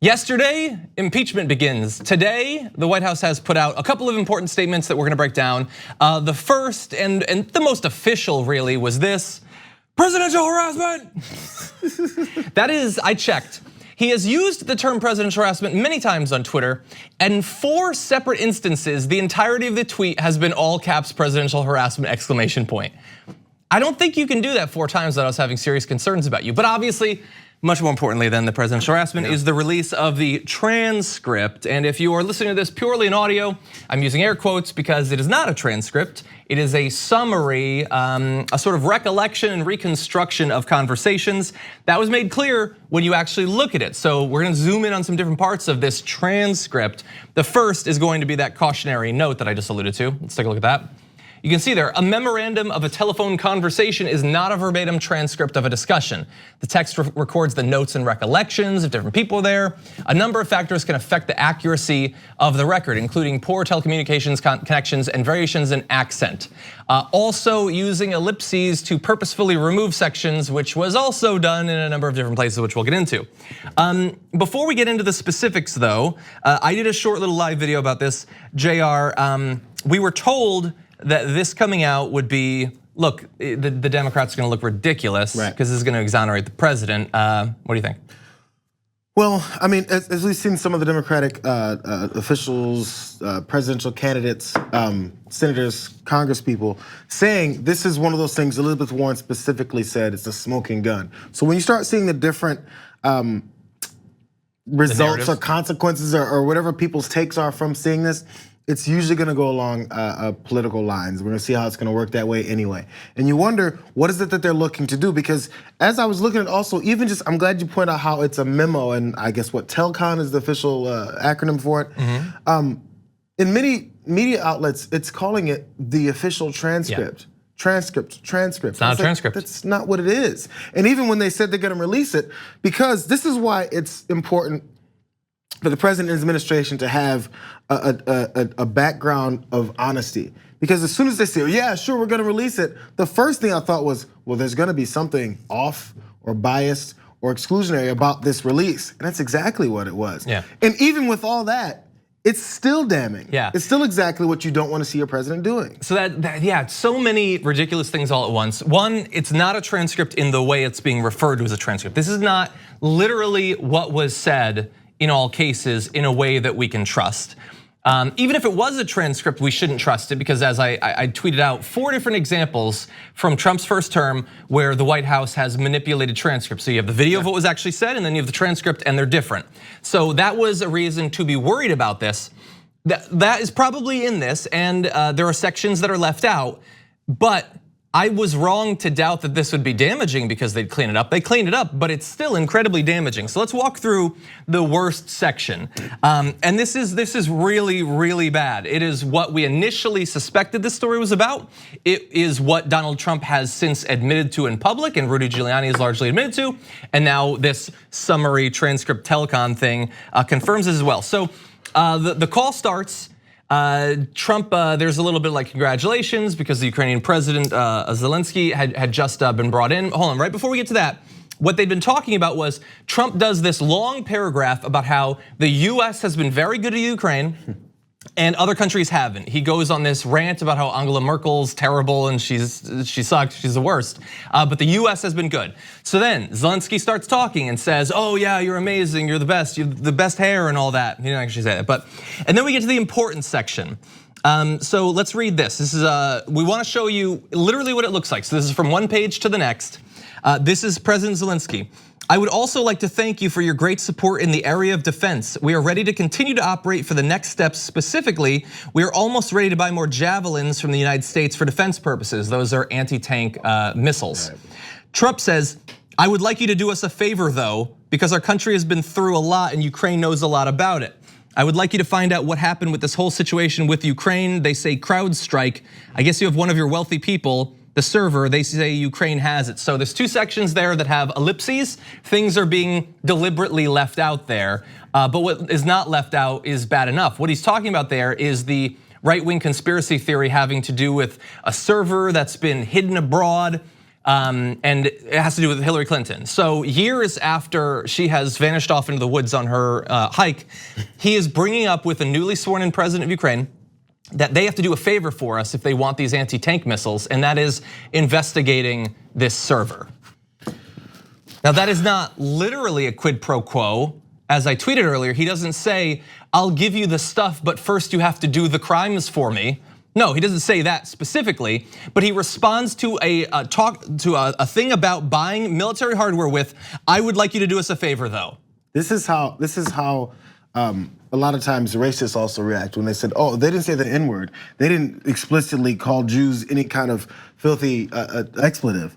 Yesterday, impeachment begins. Today, the White House has put out a couple of important statements that we're gonna break down. The first and the most official really was this: presidential harassment. That is, I checked. He has used the term presidential harassment many times on Twitter, and in 4 separate instances, the entirety of the tweet has been all caps presidential harassment exclamation point. I don't think you can do that 4 times without us having serious concerns about you, but obviously, much more importantly than the presidential harassment is the release of the transcript. And if you are listening to this purely in audio, I'm using air quotes because it is not a transcript. It is a summary, a sort of recollection and reconstruction of conversations that was made clear when you actually look at it. So we're gonna zoom in on some different parts of this transcript. The first is going to be that cautionary note that I just alluded to. Let's take a look at that. You can see there, a memorandum of a telephone conversation is not a verbatim transcript of a discussion. The text records the notes and recollections of different people there. A number of factors can affect the accuracy of the record, including poor telecommunications connections and variations in accent. Also using ellipses to purposefully remove sections, which was also done in a number of different places, which we'll get into. Before we get into the specifics though, I did a short little live video about this, JR. We were told that this coming out would be, look, the Democrats are gonna look ridiculous because this is gonna exonerate the president. What do you think? Well, I mean, as we've seen some of the Democratic officials, presidential candidates, senators, Congress people saying this is one of those things Elizabeth Warren specifically said it's a smoking gun. So when you start seeing the different results or consequences or whatever people's takes are from seeing this, it's usually gonna go along political lines. We're gonna see how it's gonna work that way anyway. And you wonder, what is it that they're looking to do? Because as I was looking at also, even just, I'm glad you point out how it's a memo, and I guess what TELCON is the official acronym for it. In many media outlets, it's calling it the official transcript. Transcript. It's not a transcript. That's not what it is. And even when they said they're gonna release it, because this is why it's important for the president and his administration to have a background of honesty. Because as soon as they say, yeah, sure, we're gonna release it, the first thing I thought was, well, there's gonna be something off or biased or exclusionary about this release. And that's exactly what it was. And even with all that, it's still damning. It's still exactly what you don't want to see your president doing. So yeah, so many ridiculous things all at once. One, it's not a transcript in the way it's being referred to as a transcript. This is not literally what was said in all cases in a way that we can trust. Even if it was a transcript, we shouldn't trust it because as I tweeted out 4 different examples from Trump's first term where the White House has manipulated transcripts. So you have the video of what was actually said and then you have the transcript and they're different. So that was a reason to be worried about this. That is probably in this and there are sections that are left out, but I was wrong to doubt that this would be damaging because they'd clean it up. They cleaned it up, but it's still incredibly damaging. So let's walk through the worst section. And this is really, really bad. It is what we initially suspected this story was about. It is what Donald Trump has since admitted to in public and Rudy Giuliani has largely admitted to. And now this summary transcript telecon thing confirms this as well. So the call starts. Trump, there's a little bit like congratulations because the Ukrainian President Zelenskiy had just been brought in. Hold on, right before we get to that, what they've been talking about was Trump does this long paragraph about how the US has been very good to Ukraine and other countries haven't. He goes on this rant about how Angela Merkel's terrible and she sucks, she's the worst. But the US has been good. So then Zelensky starts talking and says, oh yeah, you're amazing, you're the best, you have the best hair and all that. He didn't actually say that, and then we get to the important section. So let's read this. This is, we wanna show you literally what it looks like. So this is from one page to the next. This is President Zelensky. I would also like to thank you for your great support in the area of defense. We are ready to continue to operate for the next steps. Specifically, we are almost ready to buy more javelins from the United States for defense purposes. Those are anti-tank missiles. Trump says, I would like you to do us a favor though, because our country has been through a lot and Ukraine knows a lot about it. I would like you to find out what happened with this whole situation with Ukraine. They say CrowdStrike. I guess you have one of your wealthy people, the server, they say Ukraine has it. So there's 2 sections there that have ellipses. Things are being deliberately left out there. But what is not left out is bad enough. What he's talking about there is the right-wing conspiracy theory having to do with a server that's been hidden abroad. And it has to do with Hillary Clinton. So years after she has vanished off into the woods on her hike, he is bringing up with a newly sworn in president of Ukraine that they have to do a favor for us if they want these anti-tank missiles, and that is investigating this server. Now that is not literally a quid pro quo. As I tweeted earlier, he doesn't say, I'll give you the stuff, but first you have to do the crimes for me. No, he doesn't say that specifically, but he responds to a thing about buying military hardware with, I would like you to do us a favor though. This is how a lot of times racists also react when they said, oh, they didn't say the N-word. They didn't explicitly call Jews any kind of filthy expletive.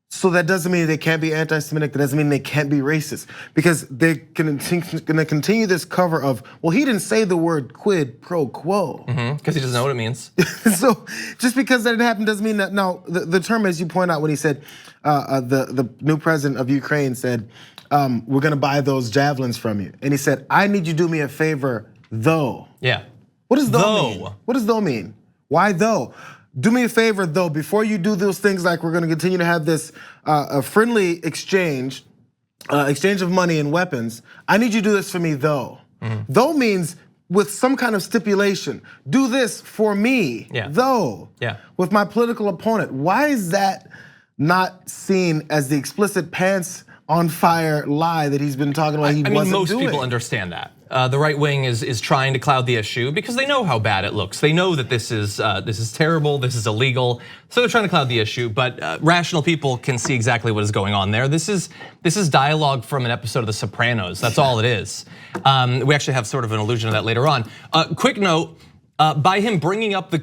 So that doesn't mean they can't be anti-Semitic. That doesn't mean they can't be racist, because they're gonna continue this cover of, well, he didn't say the word quid pro quo. Because he doesn't know what it means. So just because that didn't happen doesn't mean that. Now the term, as you point out, when he said, the new president of Ukraine said, we're gonna buy those javelins from you, and he said, I need you to do me a favor, though. Yeah. What does though mean? What does though mean? Why though? Do me a favor though, before you do those things, like we're gonna continue to have this a friendly exchange of money and weapons, I need you to do this for me though. Though means with some kind of stipulation. Do this for me, though, with my political opponent. Why is that not seen as the explicit pants on fire lie that he's been talking about? Most people understand that. The right wing is trying to cloud the issue because they know how bad it looks. They know that this is terrible, this is illegal, so they're trying to cloud the issue. But rational people can see exactly what is going on there. This is dialogue from an episode of The Sopranos. That's all it is. We actually have sort of an allusion to that later on. Quick note. By him bringing up the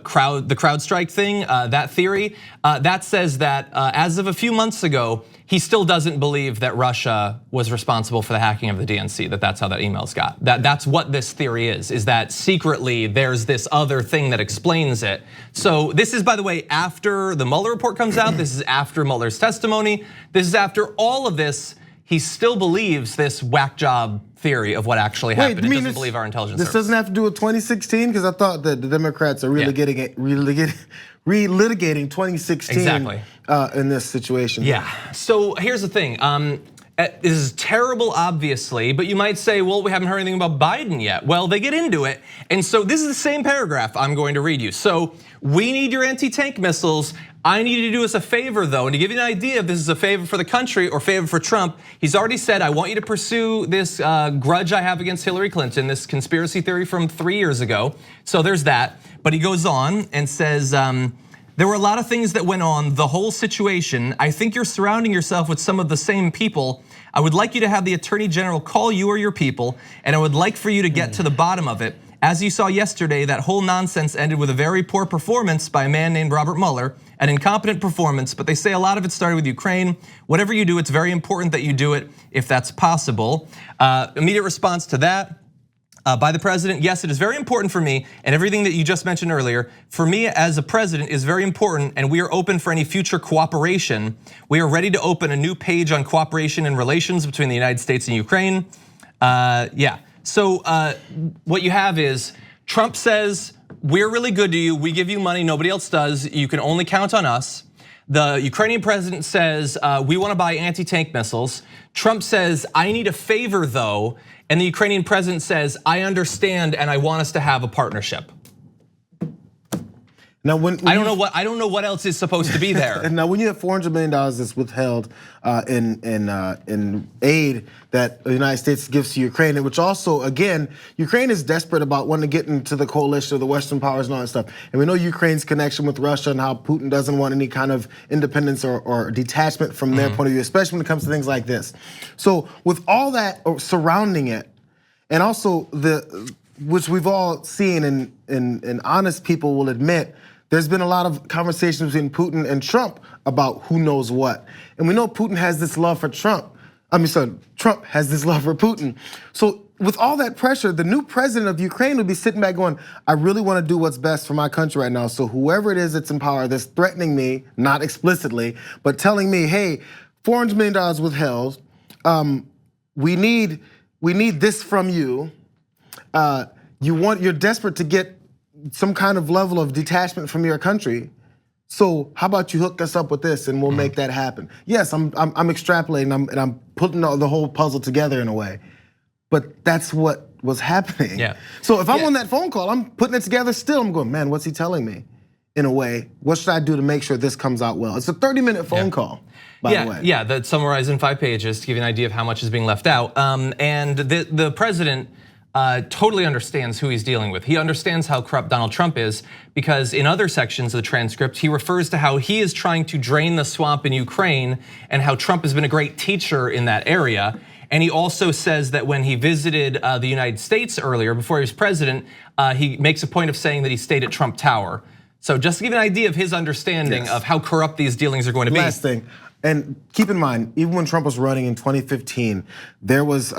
crowd strike thing, that theory, that says that as of a few months ago, he still doesn't believe that Russia was responsible for the hacking of the DNC, that's how that emails got. That's what this theory is that secretly there's this other thing that explains it. So this is, by the way, after the Mueller report comes out, this is after Mueller's testimony, this is after all of this. He still believes this whack job theory of what actually happened. He doesn't believe our intelligence service. This doesn't have to do with 2016, because I thought that the Democrats are relitigating 2016 in this situation. Yeah. So here's the thing. This is terrible, obviously, but you might say, well, we haven't heard anything about Biden yet. Well, they get into it, and so this is the same paragraph I'm going to read you. So we need your anti-tank missiles. I need you to do us a favor though, and to give you an idea if this is a favor for the country or favor for Trump, he's already said, I want you to pursue this grudge I have against Hillary Clinton, this conspiracy theory from 3 years ago. So there's that, but he goes on and says, there were a lot of things that went on, the whole situation. I think you're surrounding yourself with some of the same people. I would like you to have the Attorney General call you or your people, and I would like for you to get to the bottom of it. As you saw yesterday, that whole nonsense ended with a very poor performance by a man named Robert Mueller, an incompetent performance, but they say a lot of it started with Ukraine. Whatever you do, it's very important that you do it if that's possible. Immediate response to that by the president, yes, it is very important for me, and everything that you just mentioned earlier, for me as a president is very important, and we are open for any future cooperation. We are ready to open a new page on cooperation and relations between the United States and Ukraine. So what you have is Trump says, we're really good to you, we give you money, nobody else does, you can only count on us. The Ukrainian president says, we want to buy anti-tank missiles. Trump says, I need a favor though, and the Ukrainian president says, I understand and I want us to have a partnership. Now, when I don't know what else is supposed to be there. And now, when you have $400 million that's withheld in aid that the United States gives to Ukraine, which also, again, Ukraine is desperate about wanting to get into the coalition of the Western powers and all that stuff. And we know Ukraine's connection with Russia and how Putin doesn't want any kind of independence or detachment from their point of view, especially when it comes to things like this. So with all that surrounding it, and also which we've all seen and honest people will admit, there's been a lot of conversations between Putin and Trump about who knows what. And we know Putin has this love for Trump. Trump has this love for Putin. So with all that pressure, the new president of Ukraine would be sitting back going, I really want to do what's best for my country right now. So whoever it is that's in power that's threatening me, not explicitly, but telling me, hey, $400 million withheld, we need this from you. You're desperate to get some kind of level of detachment from your country. So how about you hook us up with this and we'll make that happen? Yes, I'm extrapolating and I'm putting the whole puzzle together in a way, but that's what was happening. Yeah. So if I'm on that phone call, I'm putting it together still. I'm going, man, what's he telling me? In a way, what should I do to make sure this comes out well? It's a 30-minute phone call, by the way. Yeah, that's summarized in 5 pages to give you an idea of how much is being left out. And the president totally understands who he's dealing with. He understands how corrupt Donald Trump is because in other sections of the transcript, he refers to how he is trying to drain the swamp in Ukraine and how Trump has been a great teacher in that area. And he also says that when he visited the United States earlier, before he was president, he makes a point of saying that he stayed at Trump Tower. So just to give you an idea of his understanding of how corrupt these dealings are going to be. Last thing, and keep in mind, even when Trump was running in 2015, there was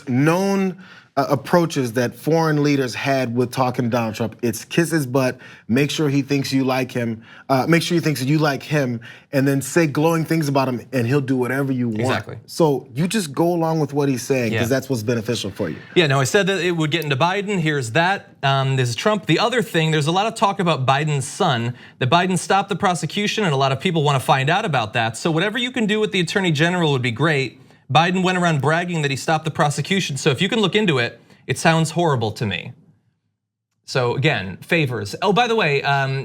known approaches that foreign leaders had with talking to Donald Trump. It's kiss his butt, make sure he thinks you like him, make sure he thinks you like him, and then say glowing things about him, and he'll do whatever you want. Exactly. So you just go along with what he's saying, because that's what's beneficial for you. Yeah, no, I said that it would get into Biden. Here's that. This is Trump. The other thing, there's a lot of talk about Biden's son, that Biden stopped the prosecution, and a lot of people want to find out about that. So whatever you can do with the attorney general would be great. Biden went around bragging that he stopped the prosecution. So if you can look into it, it sounds horrible to me. So again, favors. Oh, by the way,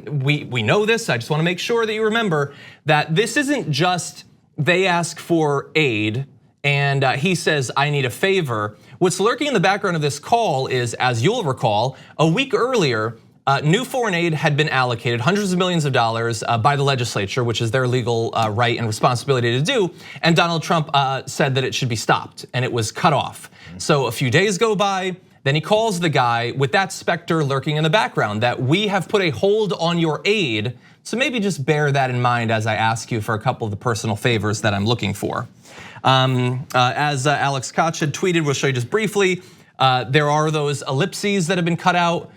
we know this. I just want to make sure that you remember that this isn't just they ask for aid and he says, I need a favor. What's lurking in the background of this call is, as you'll recall, a week earlier, new foreign aid had been allocated, hundreds of millions of dollars by the legislature, which is their legal right and responsibility to do. And Donald Trump said that it should be stopped and it was cut off. So a few days go by, then he calls the guy with that specter lurking in the background that we have put a hold on your aid. So maybe just bear that in mind as I ask you for a couple of the personal favors that I'm looking for. As Alex Koch had tweeted, we'll show you just briefly, there are those ellipses that have been cut out.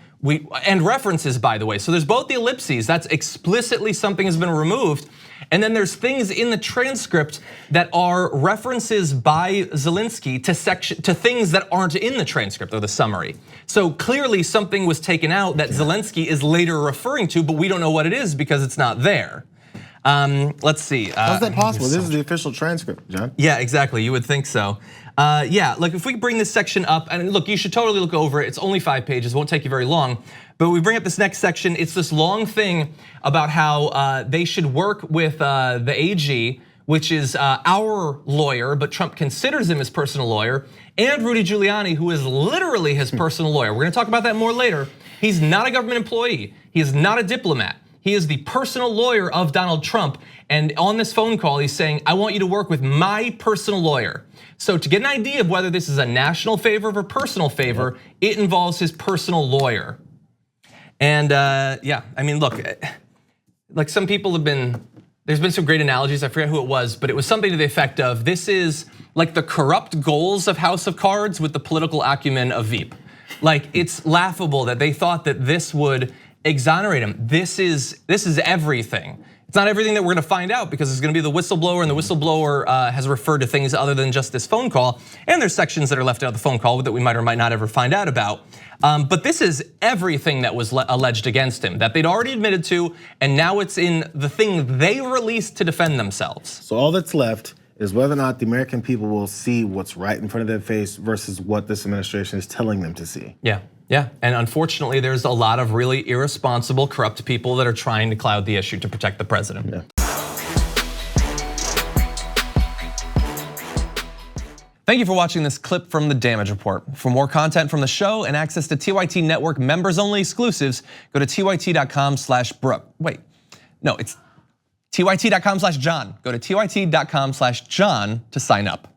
And references, by the way. So there's both the ellipses, that's explicitly something has been removed. And then there's things in the transcript that are references by Zelensky to things that aren't in the transcript or the summary. So clearly something was taken out that Zelensky is later referring to, but we don't know what it is because it's not there. Let's see. How's that possible? This is the official transcript, John. Yeah, exactly, you would think so. Yeah, like if we bring this section up, and look, you should totally look over it. It's only 5 pages, won't take you very long. But we bring up this next section, it's this long thing about how they should work with the AG, which is our lawyer, but Trump considers him his personal lawyer, and Rudy Giuliani, who is literally his personal lawyer. We're gonna talk about that more later. He's not a government employee, he is not a diplomat. He is the personal lawyer of Donald Trump. And on this phone call, he's saying, I want you to work with my personal lawyer. So to get an idea of whether this is a national favor or a personal favor, it involves his personal lawyer. And yeah, I mean, look, like some people have been, there's been some great analogies, I forget who it was, but it was something to the effect of, this is like the corrupt goals of House of Cards with the political acumen of Veep. Like, it's laughable that they thought that this would exonerate him. This is everything. It's not everything that we're gonna find out because it's gonna be the whistleblower, and the whistleblower has referred to things other than just this phone call. And there's sections that are left out of the phone call that we might or might not ever find out about. But this is everything that was alleged against him, that they'd already admitted to, and now it's in the thing they released to defend themselves. So all that's left is whether or not the American people will see what's right in front of their face versus what this administration is telling them to see. Yeah, and unfortunately there's a lot of really irresponsible, corrupt people that are trying to cloud the issue to protect the president. Yeah. Thank you for watching this clip from the Damage Report. For more content from the show and access to TYT Network members only exclusives, go to tyt.com/Brooke. Wait, no, it's tyt.com/John. Go to tyt.com/John to sign up.